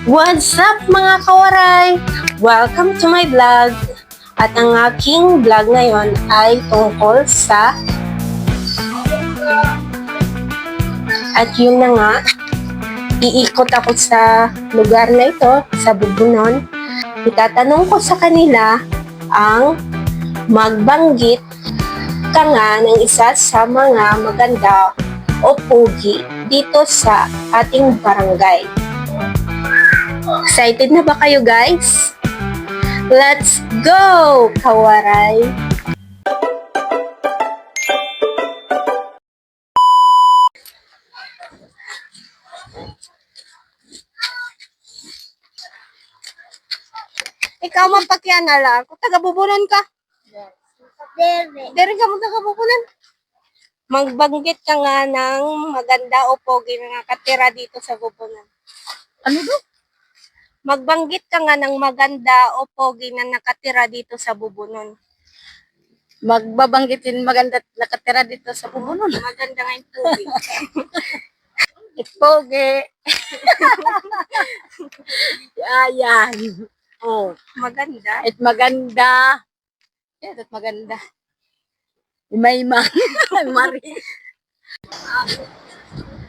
What's up mga kawaray? Welcome to my vlog. At ang aking vlog ngayon ay tungkol sa yun na nga, iikot ako sa lugar na ito, sa Bubunon. Itatanong ko sa kanila ang magbanggit ka nga ng isa sa mga maganda o pugi dito sa ating barangay. Excited na ba kayo guys? Let's go, kawaray! Ikaw mapakyan na lang. Kung taga-Bubunon ka? Dere ka mo taga-Bubunon? Magbanggit ka nga ng maganda o pogi na nakatira dito sa Bubunon. Ano do? Magbanggit ka nga ng maganda o pogi na nakatira dito sa Bubunon. Magbabanggitin maganda nakatira dito sa Bubunon. Maganda nga yung pogi. Ipoge. Ayan. Oh, Maganda. at maganda. Yan, at maganda. Imayma. Mari.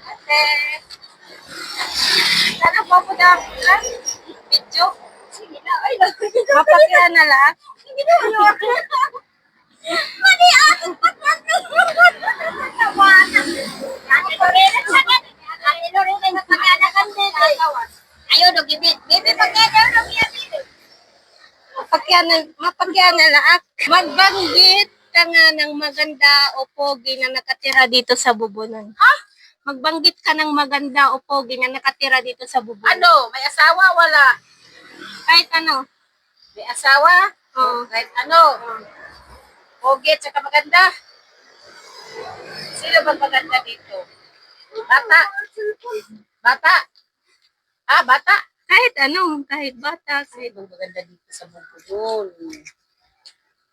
Ate, sana po po na video. Sige na, ay, mapakyan na lang. Sige na, mali ako mapakyan na lang. Magbanggit ka nga ng maganda o pogi na nakatira dito sa Bubunon. Magbanggit ka ng maganda o pogi na nakatira dito sa Bubunon. Ano? May asawa? Wala. Kahit ano. May asawa? Oo. Kahit ano? Pogi at saka maganda. Sino bang maganda dito? Bata? Bata? Ah, bata? Kahit ano, kahit bata. Sino bang maganda dito sa Bubunon?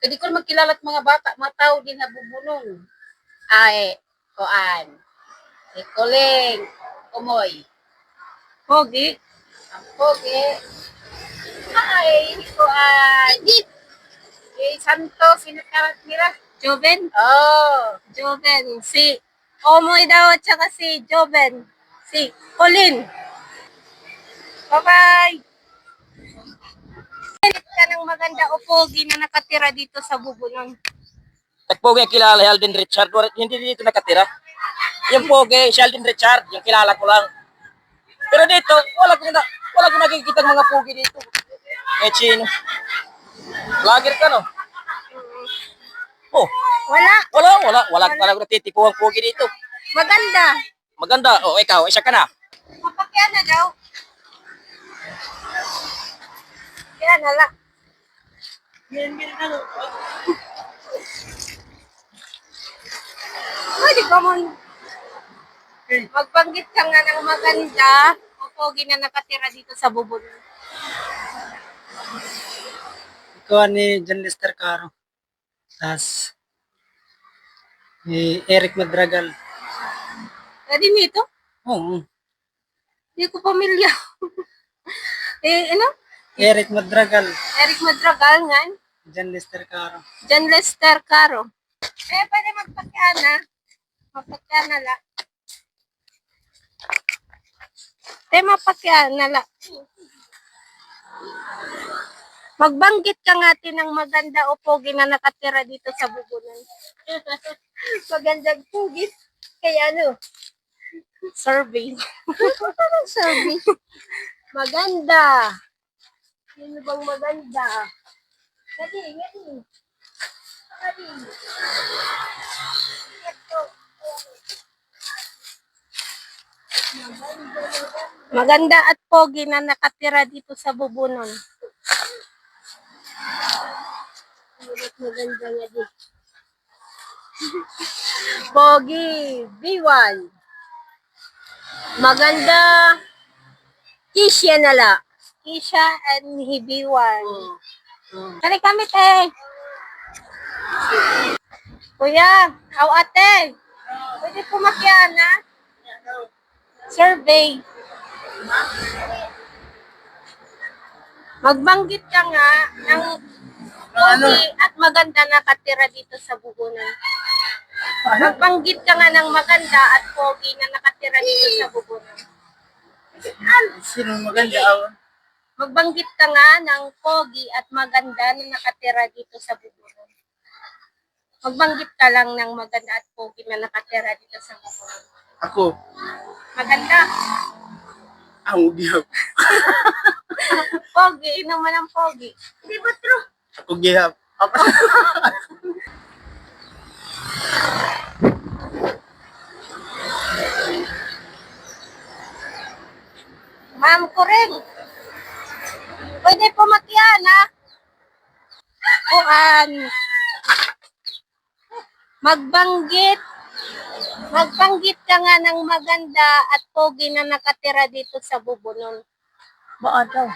Hindi ko naman kilala at mga bata, mga tao din na Bubunon. Ay, Koan. Ikoling. Kumoy. Pogi. Ang pogi. Ay, Koan. Santos, sino nila? Joven. Oh. Joven. Si Omoy daw at saka si Joven. Si Colin. Bye-bye. Ka ng maganda o pogi na nakatira dito sa Bubunon. Pogi ang kilala, Alden Richard. Hindi dito nakatira. Yung Pogi, si Alden Richard, yung kilala ko lang. Pero dito, wala ko nakikita mga Pogi dito. Eh, sino? Vlogger ka, no? Oh, Wala. wala ka talaga natitipuhang Pogi dito. Maganda. Maganda. Oh, ikaw, isa ka na. Mapakyan na daw. Kaya nala. Pwede ba mo? Magbanggit ka nga ng maganda o pogi na nakatira dito sa Bubunon. Ikaw ni John Lester Caro. Tas ni Eric Madragal. Pwede nito? Oo. Hindi ko pamilya. Ano? Eric Madragal. Eric Madragal nga. John Lester Caro. John Lester Caro. Pwede magpakyan na. Mapakyan na la. Mapakyan na la. Magbanggit ka nga ng maganda o pogi na nakatira dito sa Bubunon. Magandang pogi. Kaya ano? Survey. Survey. Maganda. Sino bang maganda? Gali. Maganda at pogi na nakatira dito sa Bubunon. Maganda nga din. Pogi, B1. Maganda, Kisha nala. Kisha and B1. Kali kami te. Kuya, aw ate. Pwede pumakyan ha? Survey. Magbanggit ka nga ng pogi at maganda nakatira dito sa Bubunan. Magbanggit ka nga ng maganda at pogi na nakatira dito sa Bubunan. Sino maganda? Magbanggit ka nga ng pogi at maganda na nakatira dito sa Bubunan. Magbanggit ka lang ng maganda at pogi na nakatira dito sa Bubunan. Ako, Maganda. ang gihap. Pogi, inuman ng pogi. Di ba true? Ako gihap. Ako. Ma'am Kuring, pwede po makiyan, ha? Kuan. Magbanggit ka nga ng maganda at pogi na nakatira dito sa Bubunon. Baan daw?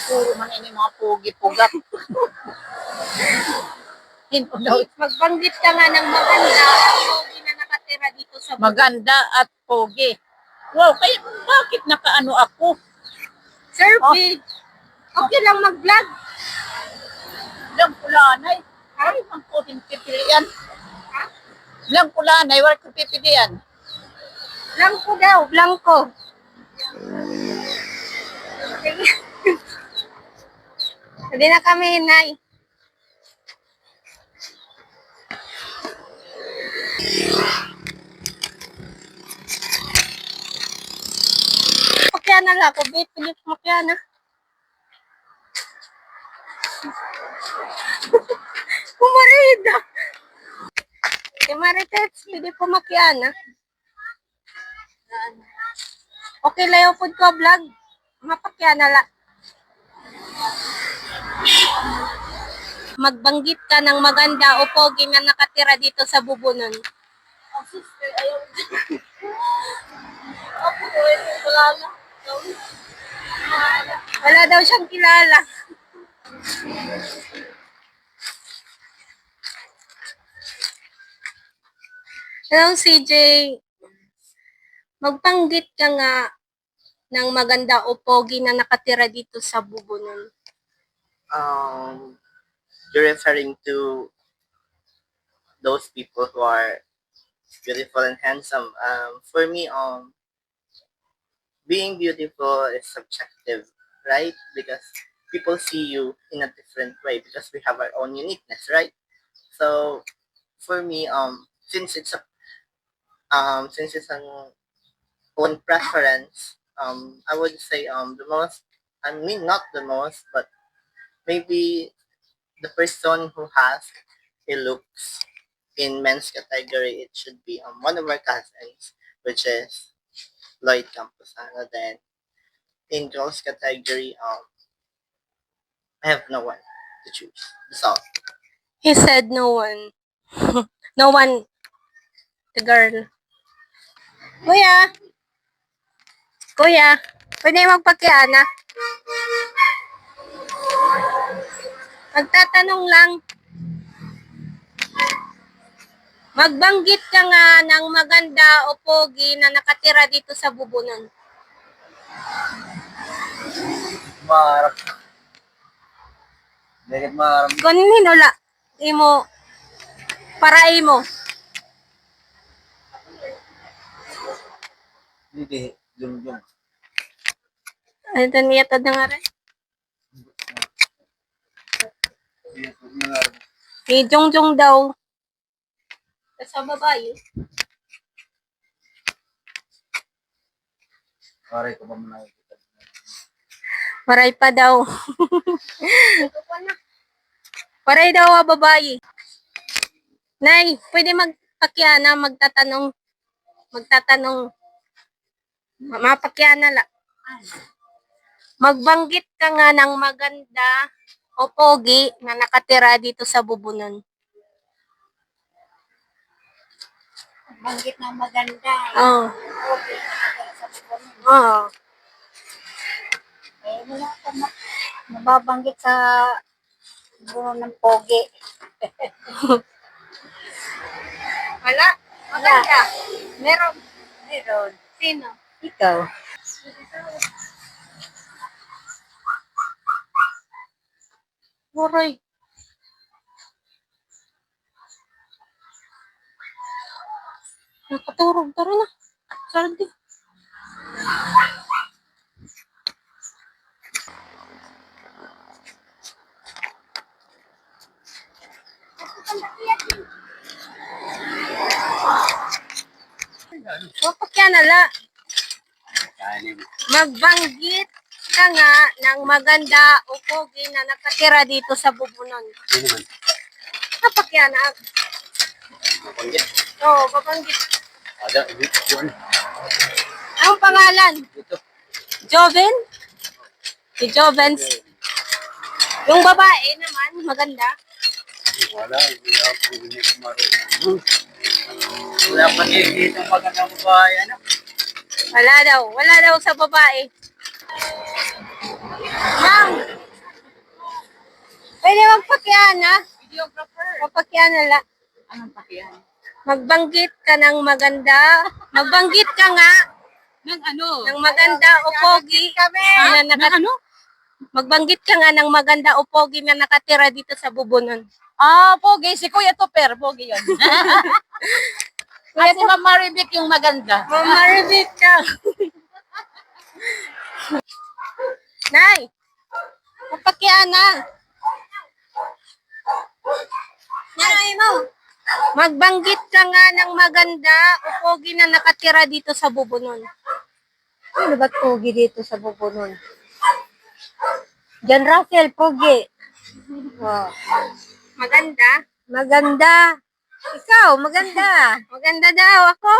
Puro man ini mga pugi-pugat. Hindi daw. Magbanggit ka nga ng maganda at pogi na nakatira dito sa Bubunon. Maganda at pogi. Wow, kaya bakit nakaano ako? Sir, okay lang mag-vlog. Lang kulanay. Ay, ang kuting pipilian. Lang kulanay, wala kong pipilian. Blanco daw, blanco. Hindi na kami hinay. Makya na lang ako, babe. Pilit makya na. Kumarida. Si Marites, pwede po makya na. Okay, layo po ko vlog. Mapakya na lang. Magbanggit ka ng maganda o pogi na nakatira dito sa Bubunon. Wala daw siyang kilala. Hello, CJ. Magbanggit ka nga ng maganda o pogi na nakatira dito sa Bubunon. You're referring to those people who are beautiful and handsome. For me, being beautiful is subjective, right? Because people see you in a different way because we have our own uniqueness, right? So, for me, since it's an own preference, I would say the most. I mean, not the most, but maybe the person who has a looks in men's category, it should be one of our cousins, which is Lloyd Camposano. Then in girls category, I have no one to choose. That's all. He said no one. No one. The girl. Kuya. Kuya. Pwede magpakiana. Magtatanong lang. Magbanggit ka nga ng maganda o pogi na nakatira dito sa Bubunon. Marap. Dahil marap. Kunin hinula. Imo. Para imo. Hindi. Jum-jum. Ano ito niya ito na nga rin? Si Jongjong daw. Sa babae. Pare ko ba mo nakikita? Maray pa daw. Paray daw babae. Nay, pwede magpakyana, magtatanong. Mapakyana la. Magbanggit ka nga ng maganda o pogi na nakatira dito sa Bubunon. Banggit na maganda. Oo. Okay. Sa bubunon. Oo. Eh, wala ka mababanggit sa buno ng pogi. Wala? Maganda. Meron. Meron. Sino? Ikaw. Aray. Nakaturog. Tara na. Sardi. Mapakyanala. Magbanggit ka nga ng maganda o pogi na nakatira dito sa Bubunon. Napakyana. Oo, babanggit. Ang pangalan? Joven? Si Jovens. Yung babae naman, maganda. Wala pa dito magandang babae, ano? Wala daw sa babae. Ma'am, pwede magpakyana? Videographer. Papakyana la. Anong pakiyan? Magbanggit ka ng maganda. Magbanggit ka nga Ng ano? ng maganda o pogi. Ha? Na Ng ano? Magbanggit ka nga ng maganda o pogi na nakatira dito sa Bubunon. Ah, pogi. Si Kuya Tupper. Pogi yun. At si Ma'am Maribik yung maganda. Mamaribit ka. Nay, papakyana. Nay mo. Magbanggit ka nga ng maganda o pogi na nakatira dito sa Bubunon. Ano ba't pogi dito sa Bubunon? John Russell, pogi. Oh, Maganda? maganda. Ikaw, maganda. Maganda daw ako.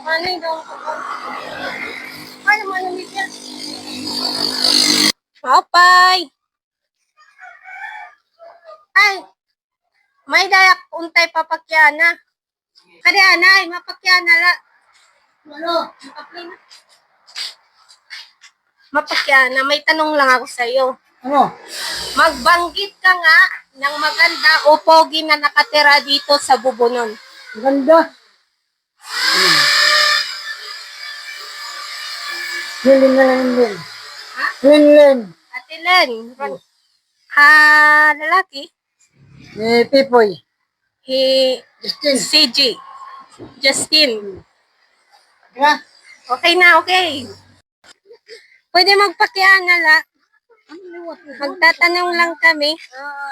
Ano yung Ano mo yan? Papay! Ay! May dayak untay papakyana. Kadi anay, mapakyana la. Ano? Mapakyana, may tanong lang ako sa'yo. Ano? Magbanggit ka nga ng maganda o pogi na nakatira dito sa Bubunon. Maganda. Lilin na lang din. Ha? Lilin. Ate Len, lalaki? Pipoy. Justin. CJ. Justin. Diba? Okay na, okay. Pwede magpakyana la. Magtatanong lang kami.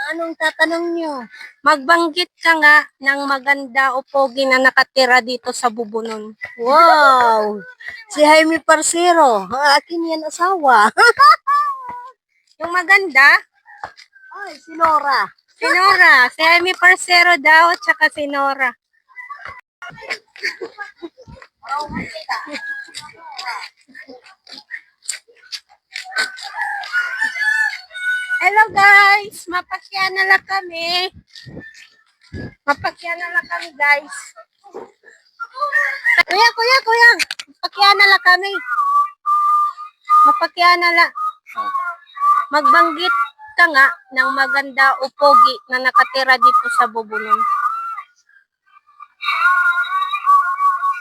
Anong tatanong nyo? Magbanggit ka nga ng maganda o pogi na nakatira dito sa Bubunon. Wow! Si Jaime Parcero. Akin yan asawa. Yung maganda, Ay, si Nora. si Nora. Si Jaime Parcero daw, tsaka si Nora. Hello guys! Mapakyana lang kami. Mapakyana lang kami guys. Kuya! Mapakyana lang kami. Mapakyana lang. Magbanggit ka nga ng maganda o pogi na nakatira dito sa Bubunon.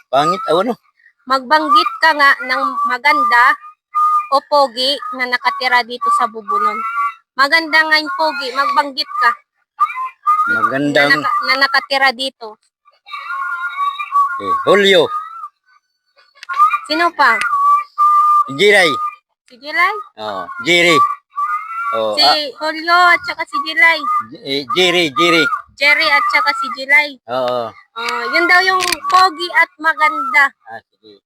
Pangit, ano? Magbanggit ka nga ng maganda o pogi na nakatira dito sa Bubunon. Maganda nga yung pogi, magbanggit ka na nakatira dito. Julio, Sino pa? Jiray, Si Dilay? Jiri, Si Julio at saka si Dilay. Jiri, Jerry at saka si Dilay. oo. Yun daw yung pogi at maganda. Sige.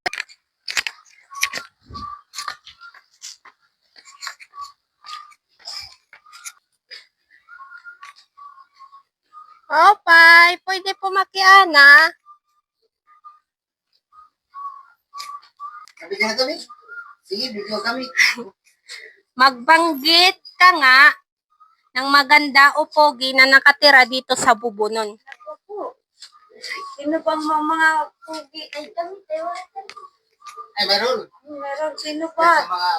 Opay, pwede po makiana. Nabigyan na kami? Sige, bigyan kami. Magbanggit ka nga ng maganda o pogi na nakatira dito sa Bubunon. Sino pang mga pogi? Ay, kami, Ay, meron. meron. Sino Sa pa? mga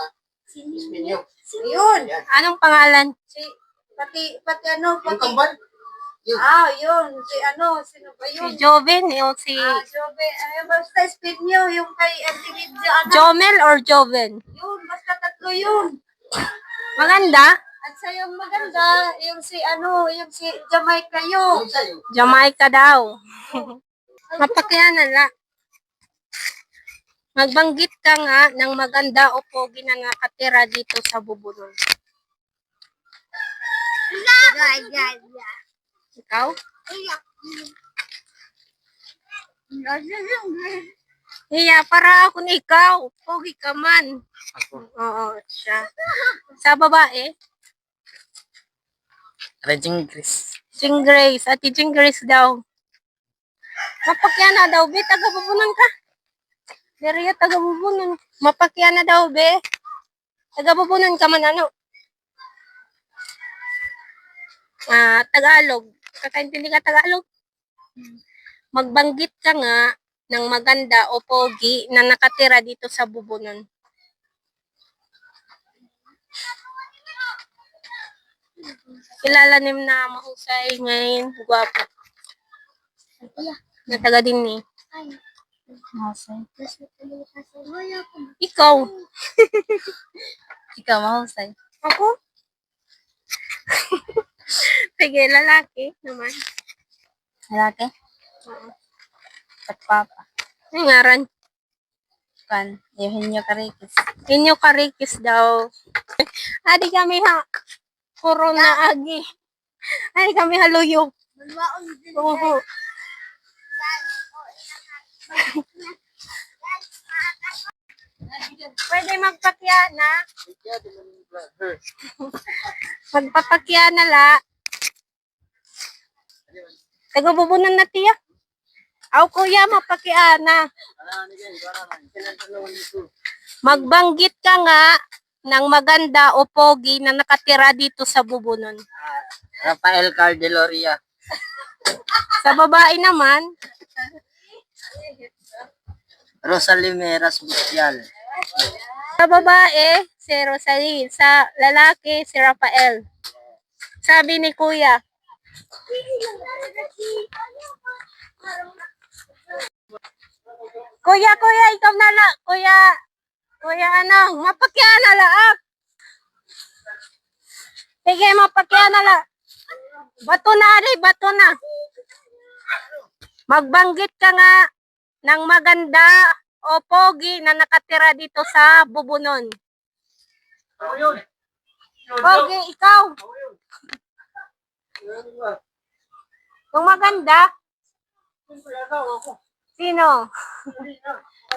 isminyo. Yun. Anong pangalan? Pati Yung pati. kambal. Yun. Sino pa Si yun? Joven o si Jobe. Ay, basta spin nyo. Yung kay Auntie Lydia, Jomel or Joven? Yun, basta ko yun. Maganda? At sa yung maganda, yung si Jamaica yun. Jamaica daw. Mapakyanan la. Magbanggit ka nga ng maganda o pogi na nakatira dito sa Bubulon. Ikaw? Iya, para ako na ikaw. Pogi ka man. Oo, siya. Sa babae? Raging Chris. Jing Grace. Ati Jing Grace daw. Mapakyana daw, be. Taga-bubunan ka. Deriya, taga-bubunan. Mapakyana daw, be. Taga-bubunan ka man, ano? Tagalog. Kakaintindi ka Tagalog? Magbanggit ka nga ng maganda o pogi na nakatira dito sa Bubunon. Kilala nim na mahusay ngayon, gwapo. Na taga din ni. Mahusay. Ikaw. Ikaw, mahusay. Ako? Sige, lalaki naman. Lalaki? Oo. Pagpapa. Ang ngaran. Kan, Eugenio Carriquez. Inyo karikis daw. Adi kami ha. Corona agi. Adi kami haluyog. Oo. Pwede magpakyana. Magpapakyana la. Taga-bubunan na tiya. Aw kuya, mapakyana. Magbanggit ka nga ng maganda o pogi na nakatira dito sa Bubunon. Rafael Cardeloria. Sa babae naman, Rosalie Meras Bucial. sa babae, si Rosalie. Sa lalaki, si Rafael. Sabi ni kuya. Kuya, ikaw na la. Kuya, ano, mapakyana la. Sige, mapakyana la. Bato na, bato na. Magbanggit ka nga ng maganda o pogi na nakatira dito sa Bubunon. Pogi, ikaw. Kung maganda, sino?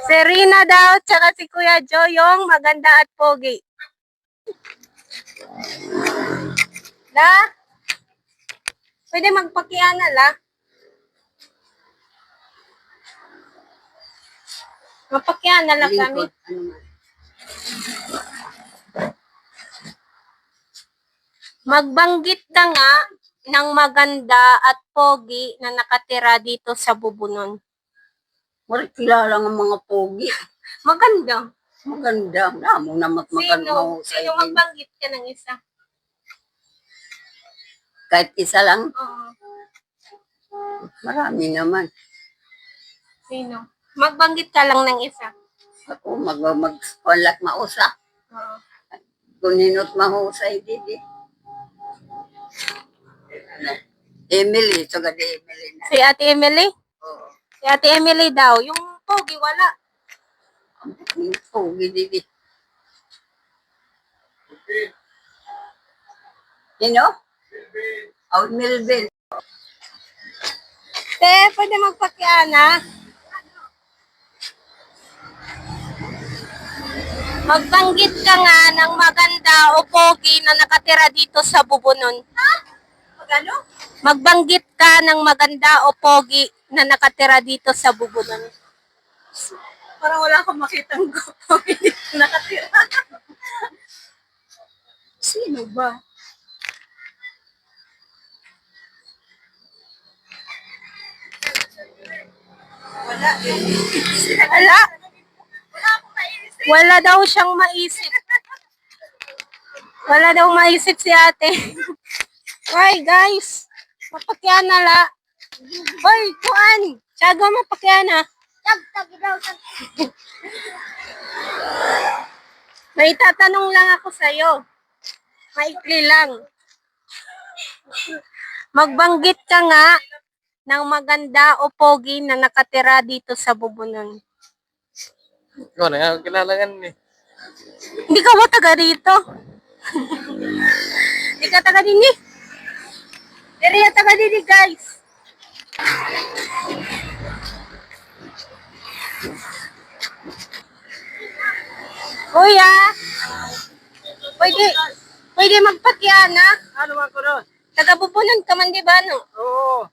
Serena daw, tsaka si Kuya Joe yung maganda at pogi. La? Pwede magpakiana la? Mapakiana lang kami. Magbanggit ka nga ng maganda at pogi na nakatira dito sa Bubunon. Wala kilala ng mga pogi. Maganda. Maganda. Namo na Sino? Sino magbanggit ka ng isa? Kahit isa lang, Oo. marami naman. Sino? Magbanggit ka lang ng isa. Ako mag-walat mausa. Oo. Kuninot mahusay didi. Emily, sagad Emily na. Si Ate Emily? Oo. Si Ate Emily daw. Yung pogi, wala. Ang pogi didi. Sino? Oh, Milvin. Te, pwede magpakiana. Magbanggit ka nga ng maganda o pogi na nakatira dito sa Bubunon. Magano? Magbanggit ka ng maganda o pogi na nakatira dito sa Bubunon. Parang wala akong makitang pogi nakatira. Sino ba? Wala eh. Wala. Wala daw siyang maisip. Wala daw maisip si ate. Hoy, guys. Mapakyana la. Hoy, kuan. Tiago, mapakyana. May tatanong lang ako sa'yo. Maikli lang. Magbanggit ka nga ng maganda o pogi na nakatira dito sa Bubunon. Ikaw na nga, kilala ka ni. Hindi ka ba taga rito? Hindi ka taga dini? Area taga dini, guys. Kuya, pwede magpakyana? Ano man ko doon? Taga Bubunon ka man, di ba, no? Oo.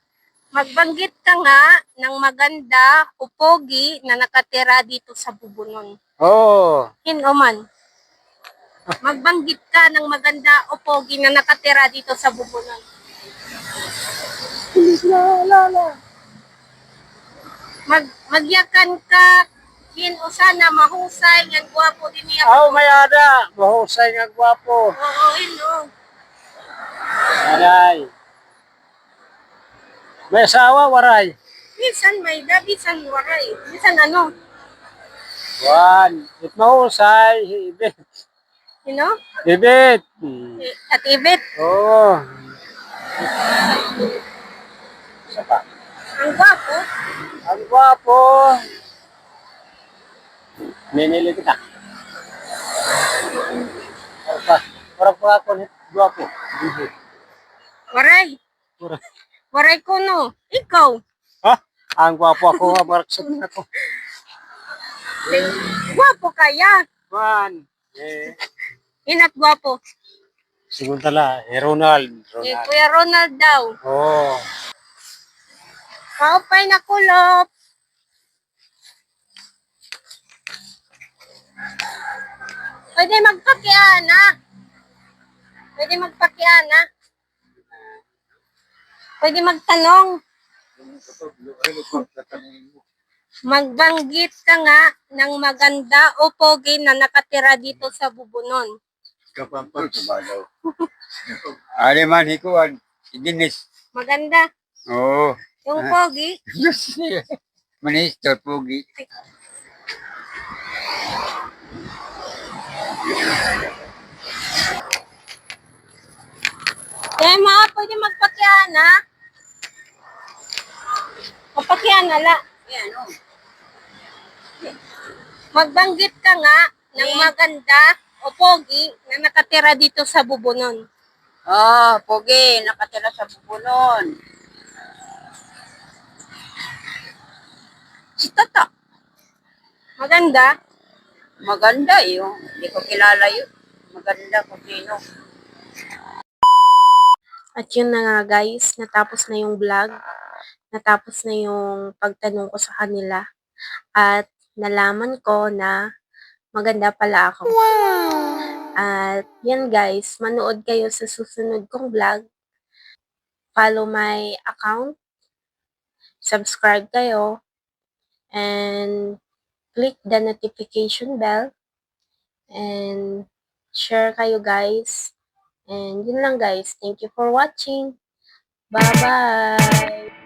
Magbanggit ka nga ng maganda o pogi na nakatira dito sa Bubunon. Oo. Hino man. Magbanggit ka ng maganda o pogi na nakatira dito sa Bubunon. Magyakan ka, o sana mahusay, ng gwapo din niya. Mayada. Mahusay nga gwapo. Oo, hino. Aray. May asawa, waray. Bisan may da, bisan waray. Bisan ano? Juan. It mahusay. Ibit. Hino? Ibit. At ibit, Oo. Isa pa. ang gwapo. Ang gwapo. Minili kita. Para pa ako ni gwapo. Ibit. Waray. Waray. Waray ko no. Ikaw. Ha? Ang gwapo ako nga maraksan ako. Gwapo kaya. Juan. Inat gwapo. Siguro tala. Ronald. Kuya Ronald daw. Oo. Kaupay na kulop. Pwede magpakiana. Pwede magpakiana. Pwede magtanong. Magbanggit ka nga ng maganda o pogi na nakatira dito sa Bubunon. Ari man hikuan. Dinis. Maganda. Oo. Yung pogi. Minister Pugi. Tema, pwede magpakiana. Magpakiana la. Magbanggit ka nga ng maganda o pogi na nakatira dito sa Bubunon. Pogi, nakatira sa Bubunon. Si Tata. Maganda. Maganda yun. Hindi ko kilala yun. Maganda kung sino. At yun na nga guys, natapos na yung vlog. Natapos na yung pagtanong ko sa kanila. At nalaman ko na maganda pala ako. At yan guys, manood kayo sa susunod kong vlog. Follow my account. Subscribe kayo. And click the notification bell. And share kayo guys. And yun lang guys. Thank you for watching. Bye-bye!